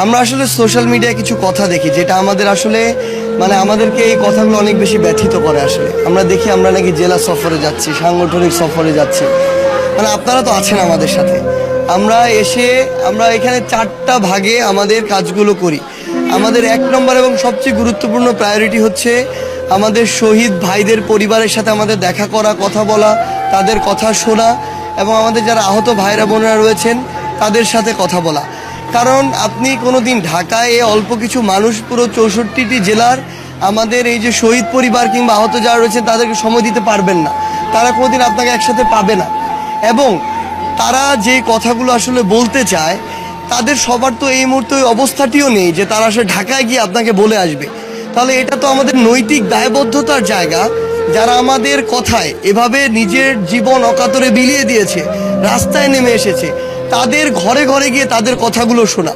আমরা আসলে সোশ্যাল মিডিয়ায় কিছু কথা দেখি যেটা আমাদের আসলে মানে আমাদেরকে এই কথাগুলো অনেক বেশি ব্যথিত করে। আসলে আমরা দেখি আমরা নাকি জেলা সফরে যাচ্ছি, সাংগঠনিক সফরে যাচ্ছি, মানে আপনারা তো আছেন আমাদের সাথে। আমরা এখানে 4টা ভাগে আমাদের কাজগুলো করি। আমাদের 1 নম্বর এবং সবচেয়ে গুরুত্বপূর্ণ প্রায়োরিটি হচ্ছে আমাদের শহীদ ভাইদের পরিবারের সাথে আমাদের দেখা করা, কথা বলা, তাদের কথা শোনা এবং আমাদের যারা আহত ভাইরা বোনেরা রয়েছেন তাদের সাথে কথা বলা। কারণ আপনি কোনোদিন ঢাকায় অল্প কিছু মানুষ পুরো 64টি জেলার আমাদের এই যে শহীদ পরিবার কিংবা আহত যারা রয়েছেন তাদেরকে সময় দিতে পারবেন না। তারা কোনোদিন আপনাকে একসাথে পাবে না। এবং তারা যে কথাগুলো আসলে বলতে চায় তাদের সবার তো এই মুহূর্তে ওই অবস্থাটিও নেই যে তারা আসলে ঢাকায় গিয়ে আপনাকে বলে আসবে। তাহলে এটা তো আমাদের নৈতিক দায়বদ্ধতার জায়গা। যারা আমাদের কথায় এভাবে নিজের জীবন অকাতরে বিলিয়ে দিয়েছে, রাস্তায় নেমে এসেছে, তাদের ঘরে ঘরে গিয়ে তাদের কথাগুলো শোনা।